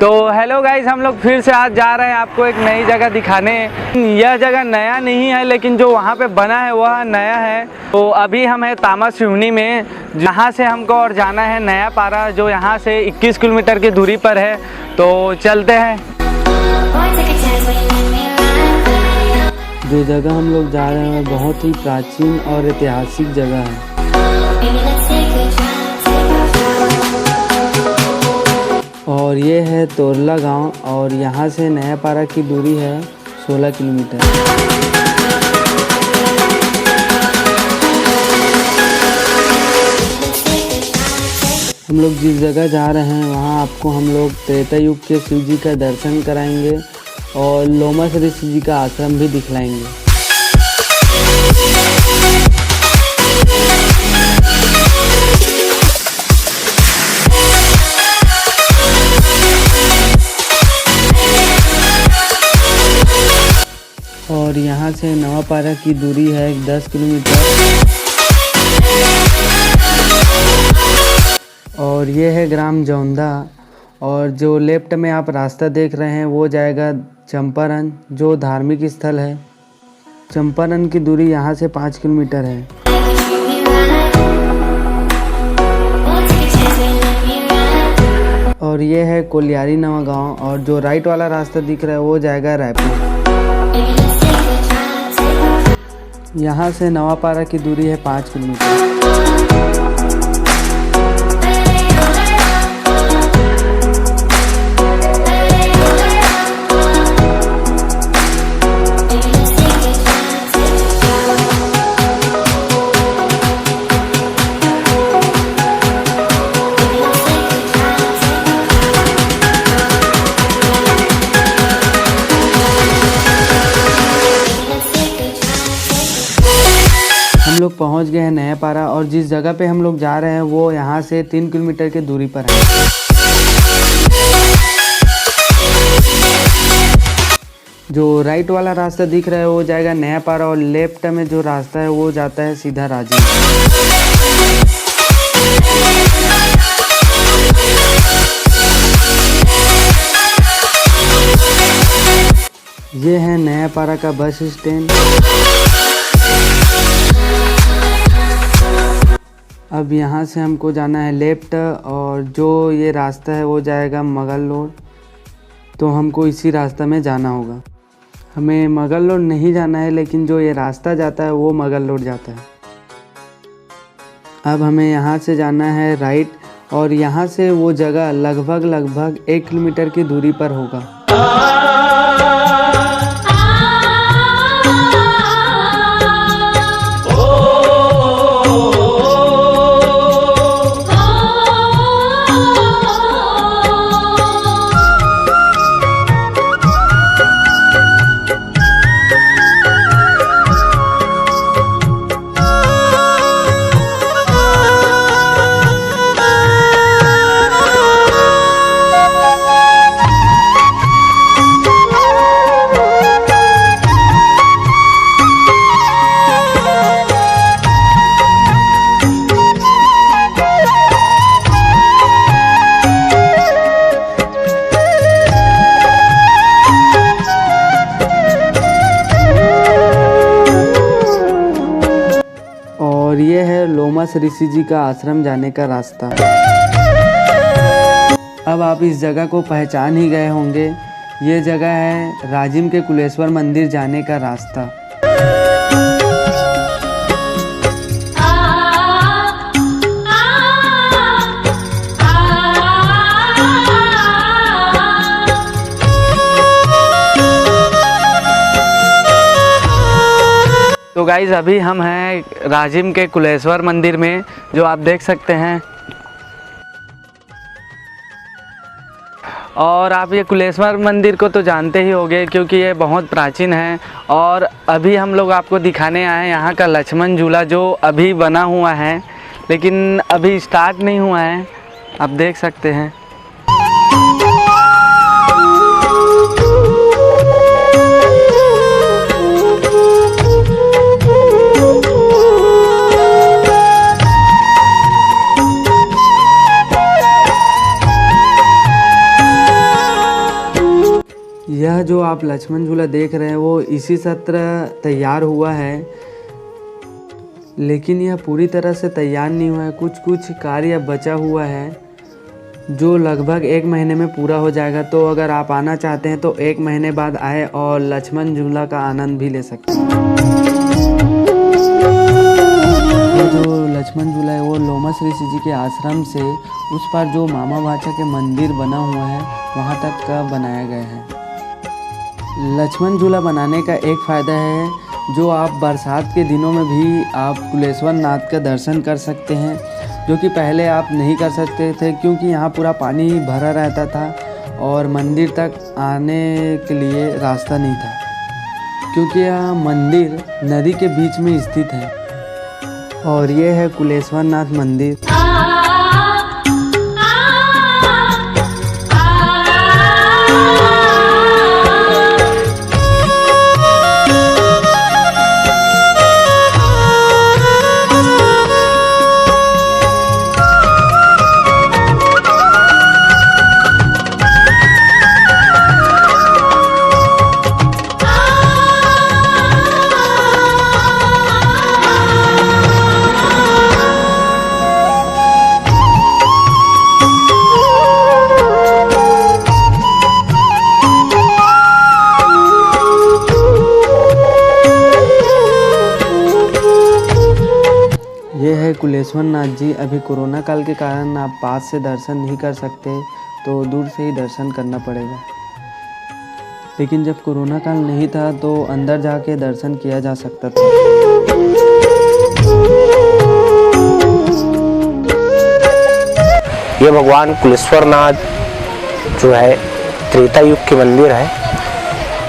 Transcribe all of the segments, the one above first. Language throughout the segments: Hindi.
तो हेलो गाइस, हम लोग फिर से आज जा रहे हैं आपको एक नई जगह दिखाने। यह जगह नया नहीं है, लेकिन जो वहाँ पे बना है वह नया है। तो अभी हम हैं तामासिवनी में, जहाँ से हमको और जाना है नया पारा, जो यहाँ से 21 किलोमीटर की दूरी पर है। तो चलते हैं। जो जगह हम लोग जा रहे हैं बहुत ही प्राचीन और ऐतिहासिक जगह है। और ये है तोरला गांव और यहाँ से नया पारा की दूरी है 16 किलोमीटर। हम लोग जिस जगह जा रहे हैं वहाँ आपको हम लोग त्रेता युग के शिव जी का दर्शन कराएंगे और लोमस ऋषि जी का आश्रम भी दिखलाएंगे। और यहाँ से नवा पारा की दूरी है 10 किलोमीटर। और ये है ग्राम जौंदा। और जो लेफ्ट में आप रास्ता देख रहे हैं वो जाएगा चंपारण, जो धार्मिक स्थल है। चंपारण की दूरी यहाँ से 5 किलोमीटर है। और ये है कोलियारी नवा गांव। और जो राइट वाला रास्ता दिख रहा है वो जाएगा रायपुर। यहाँ से नवा पारा की दूरी है 5 किलोमीटर। हम लोग पहुंच गए हैं नया पारा और जिस जगह पे हम लोग जा रहे हैं वो यहाँ से 3 किलोमीटर की दूरी पर है। जो राइट वाला रास्ता दिख रहा है वो जाएगा नया पारा और लेफ्ट में जो रास्ता है वो जाता है सीधा राजी। ये है नया पारा का बस स्टैंड। अब यहाँ से हमको जाना है लेफ्ट और जो ये रास्ता है वो जाएगा मगल रोड। तो हमको इसी रास्ता में जाना होगा। हमें मगल रोड नहीं जाना है, लेकिन जो ये रास्ता जाता है वो मगल रोड जाता है। अब हमें यहाँ से जाना है राइट और यहाँ से वो जगह लगभग 1 किलोमीटर की दूरी पर होगा। और ये है लोमस ऋषि जी का आश्रम जाने का रास्ता। अब आप इस जगह को पहचान ही गए होंगे। ये जगह है राजिम के कुलेश्वर मंदिर जाने का रास्ता। तो गाइज़, अभी हम हैं राजिम के कुलेश्वर मंदिर में, जो आप देख सकते हैं। और आप ये कुलेश्वर मंदिर को तो जानते ही होंगे, क्योंकि ये बहुत प्राचीन है। और अभी हम लोग आपको दिखाने आए हैं यहाँ का लक्ष्मण झूला, जो अभी बना हुआ है, लेकिन अभी स्टार्ट नहीं हुआ है। आप देख सकते हैं। आप लक्ष्मण झूला देख रहे हैं वो इसी सत्र तैयार हुआ है, लेकिन यह पूरी तरह से तैयार नहीं हुआ है। कुछ कार्य बचा हुआ है जो लगभग 1 महीने में पूरा हो जाएगा। तो अगर आप आना चाहते हैं तो 1 महीने बाद आए और लक्ष्मण झूला का आनंद भी ले सकते हैं। ये जो लक्ष्मण झूला है वो लोमस ऋषि जी के आश्रम से उस पार जो मामा भाचा के मंदिर बना हुआ है वहाँ तक का बनाया गया है। लक्ष्मण झूला बनाने का एक फ़ायदा है, जो आप बरसात के दिनों में भी आप कुलेश्वर नाथ का दर्शन कर सकते हैं, जो कि पहले आप नहीं कर सकते थे क्योंकि यहाँ पूरा पानी भरा रहता था और मंदिर तक आने के लिए रास्ता नहीं था, क्योंकि यह मंदिर नदी के बीच में स्थित है। और ये है कुलेश्वर नाथ मंदिर। ये है कुलेश्वर नाथ जी। अभी कोरोना काल के कारण आप पास से दर्शन नहीं कर सकते, तो दूर से ही दर्शन करना पड़ेगा। लेकिन जब कोरोना काल नहीं था तो अंदर जाके दर्शन किया जा सकता था। ये भगवान कुलेश्वर नाथ जो है त्रेता युग के मंदिर है,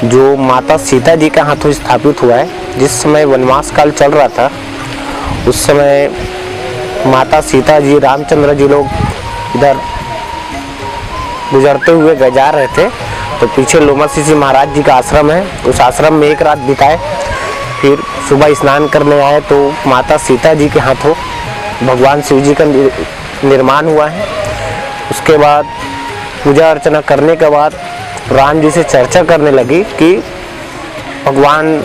जो माता सीता जी के हाथों स्थापित हुआ है। जिस समय वनवास काल चल रहा था उस समय माता सीता जी, रामचंद्र जी लोग इधर गुजरते हुए जा रहे थे, तो पीछे लोमस ऋषि महाराज जी का आश्रम है, उस आश्रम में एक रात बिताए। फिर सुबह स्नान करने आए तो माता सीता जी के हाथों भगवान शिव जी का निर्माण हुआ है। उसके बाद पूजा अर्चना करने के बाद राम जी से चर्चा करने लगी कि भगवान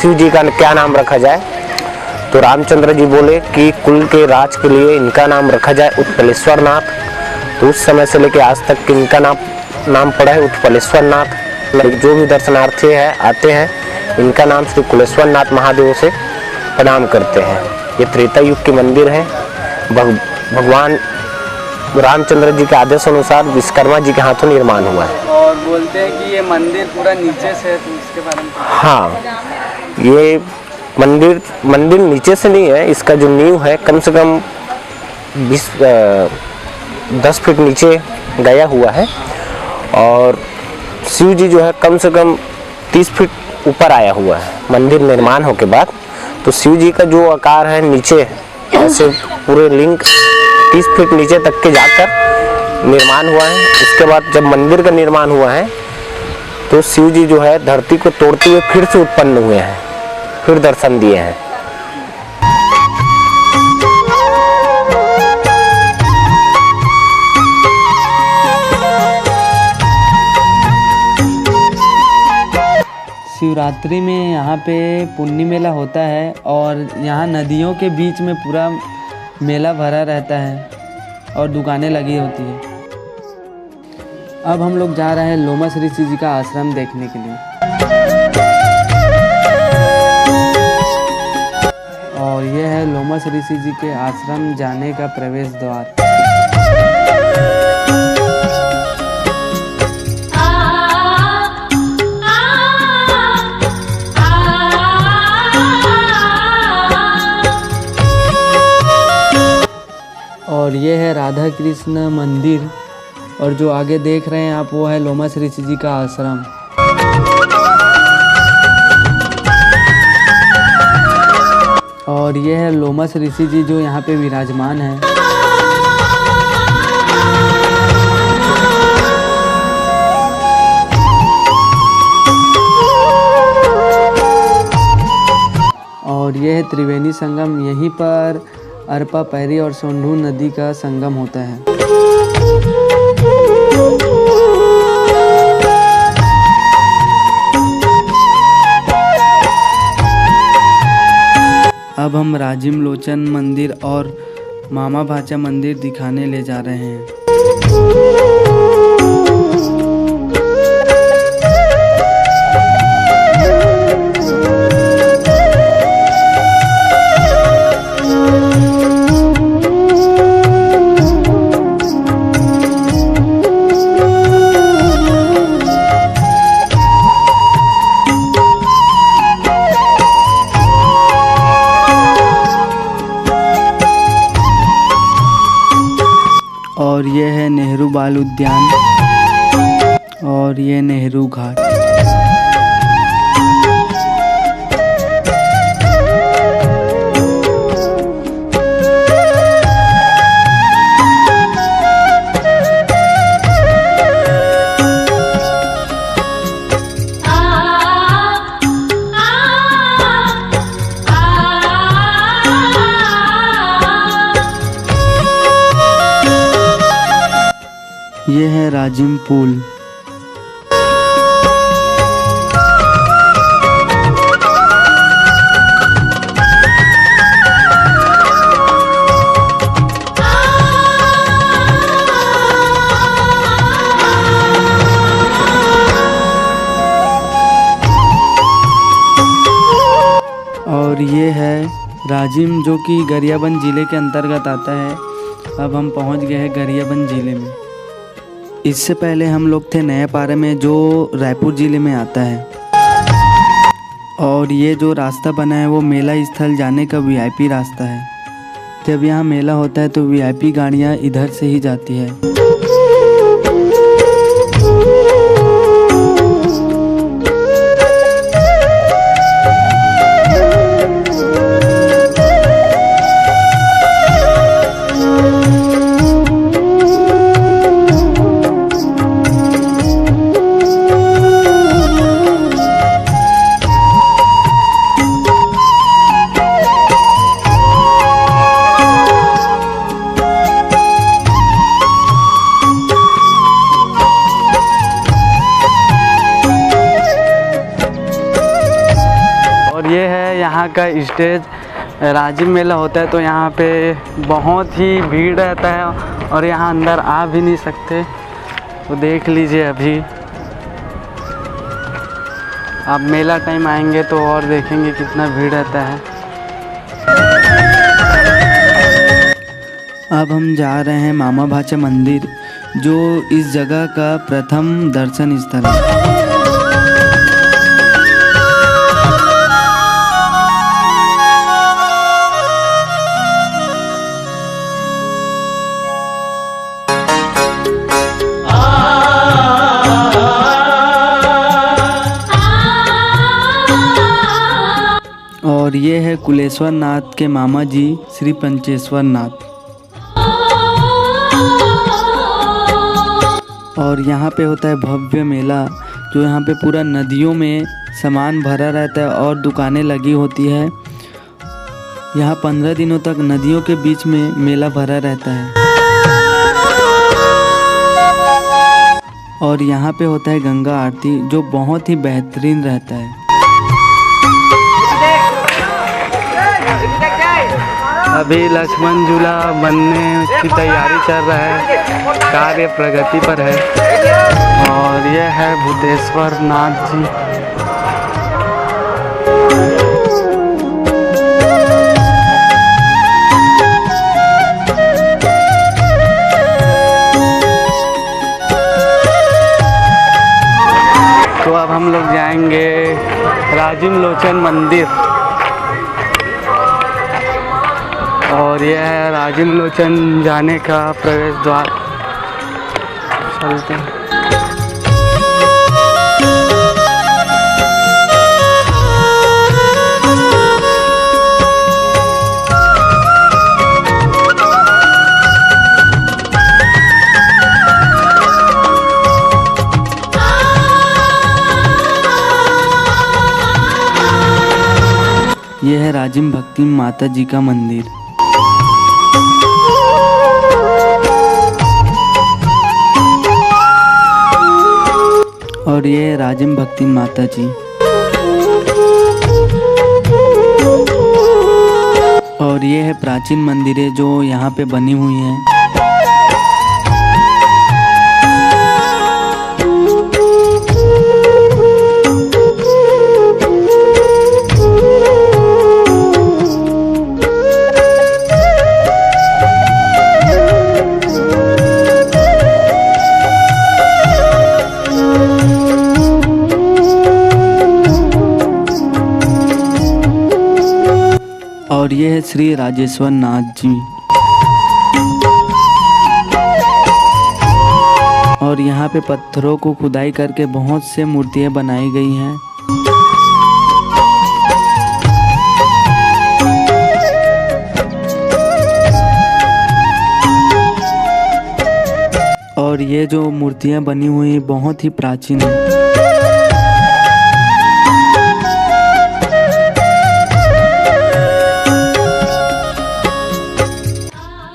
शिव जी का क्या नाम रखा जाए। तो रामचंद्र जी बोले कि कुल के राज के लिए इनका नाम रखा जाए उत्पलेश्वर नाथ। तो उस समय से लेकर आज तक इनका नाम पड़ा है उत्पलेश्वर नाथ। जो भी दर्शनार्थी है आते हैं इनका नाम श्री कुलेश्वर नाथ महादेव से प्रणाम करते हैं। ये त्रेता युग के मंदिर है। भगवान रामचंद्र जी के आदेश अनुसार विश्वकर्मा जी के हाथों निर्माण हुआ है। और बोलते हैं कि ये मंदिर पूरा नीचे से है, तो उसके बारे में हाँ, ये मंदिर नीचे से नहीं है। इसका जो नींव है कम से कम 10 फीट नीचे गया हुआ है, और शिव जी जो है कम से कम 30 फीट ऊपर आया हुआ है। मंदिर निर्माण होने के बाद तो शिव जी का जो आकार है नीचे ऐसे पूरे लिंग 30 फीट नीचे तक के जाकर निर्माण हुआ है। उसके बाद जब मंदिर का निर्माण हुआ है तो शिव जी जो है धरती को तोड़ते हुए फिर से उत्पन्न हुए हैं, फिर दर्शन दिए हैं। शिवरात्रि में यहाँ पे पुन्नी मेला होता है और यहाँ नदियों के बीच में पूरा मेला भरा रहता है और दुकानें लगी होती है। अब हम लोग जा रहे हैं लोमस ऋषि जी का आश्रम देखने के लिए। और यह है लोमस ऋषि जी के आश्रम जाने का प्रवेश द्वार। और ये है राधा कृष्ण मंदिर, और जो आगे देख रहे हैं आप वो है लोमस ऋषि जी का आश्रम। और ये है लोमस ऋषि जी जो यहाँ पे विराजमान है। और ये है त्रिवेणी संगम। यहीं पर अरपा पैरी और सोंढू नदी का संगम होता है। अब हम राजिम लोचन मंदिर और मामा भाचा मंदिर दिखाने ले जा रहे हैं। और ये है नेहरू बाल उद्यान और ये नेहरू घाट। ये है राजिम पुल। और ये है राजिम जो कि गरियाबंद ज़िले के अंतर्गत आता है। अब हम पहुंच गए हैं गरियाबंद ज़िले में। इससे पहले हम लोग थे नया पारे में जो रायपुर ज़िले में आता है। और ये जो रास्ता बना है वो मेला स्थल जाने का वीआईपी रास्ता है। जब यहाँ मेला होता है तो वीआईपी गाड़ियाँ इधर से ही जाती है। ये है यहाँ का स्टेज। राजिम मेला होता है तो यहाँ पे बहुत ही भीड़ रहता है और यहाँ अंदर आ भी नहीं सकते। तो देख लीजिए, अभी आप मेला टाइम आएंगे तो और देखेंगे कितना भीड़ रहता है। अब हम जा रहे हैं मामा भाचा मंदिर जो इस जगह का प्रथम दर्शन स्थल है। और ये है कुलेश्वर नाथ के मामा जी श्री पंचेश्वर नाथ। और यहाँ पे होता है भव्य मेला जो यहाँ पे पूरा नदियों में सामान भरा रहता है और दुकानें लगी होती है। यहाँ 15 दिनों तक नदियों के बीच में मेला भरा रहता है। और यहाँ पे होता है गंगा आरती जो बहुत ही बेहतरीन रहता है। अभी लक्ष्मण झूला बनने की तैयारी चल रहा है, कार्य प्रगति पर है। और यह है भूतेश्वर नाथ जी। तो अब हम लोग जाएंगे राजिम लोचन मंदिर। और यह है राजिम लोचन जाने का प्रवेश द्वार। चलते हैं। यह है राजिम भक्ति माता जी का मंदिर। और ये है राजिम भक्ति माता जी। और ये है प्राचीन मंदिरें जो यहाँ पे बनी हुई हैं। और ये है श्री राजेश्वर नाथ जी। और यहाँ पे पत्थरों को खुदाई करके बहुत से मूर्तियाँ बनाई गई हैं। और ये जो मूर्तियाँ बनी हुई हैं बहुत ही प्राचीन हैं।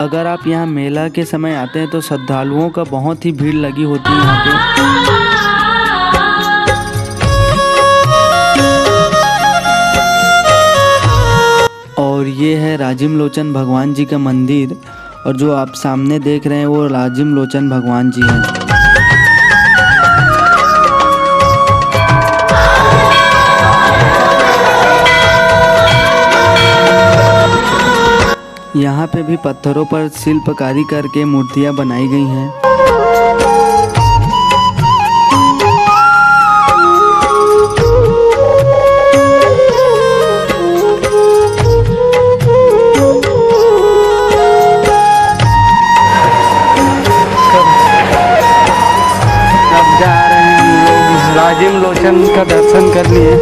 अगर आप यहाँ मेला के समय आते हैं तो श्रद्धालुओं का बहुत ही भीड़ लगी होती है यहाँ पे। और ये है राजिम लोचन भगवान जी का मंदिर, और जो आप सामने देख रहे हैं वो राजिम लोचन भगवान जी हैं। यहाँ पे भी पत्थरों पर शिल्पकारी करके मूर्तियाँ बनाई गई हैं। अब जा रहे हैं हम लोग राजिम लोचन का दर्शन कर लिए।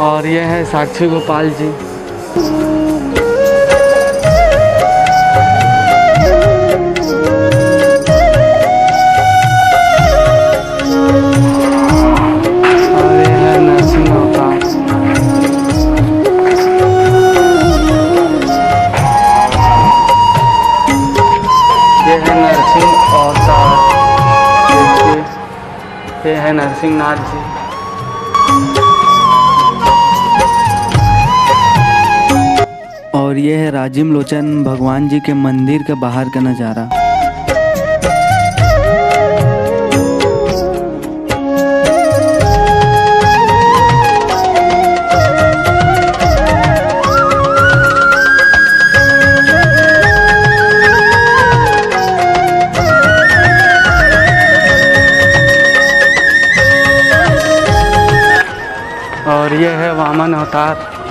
और ये है साक्षी गोपाल जी। ये है नरसिंहनाथ जी। और ये है राजिम लोचन भगवान जी के मंदिर के बाहर का नज़ारा। और ये है वामन अवतार।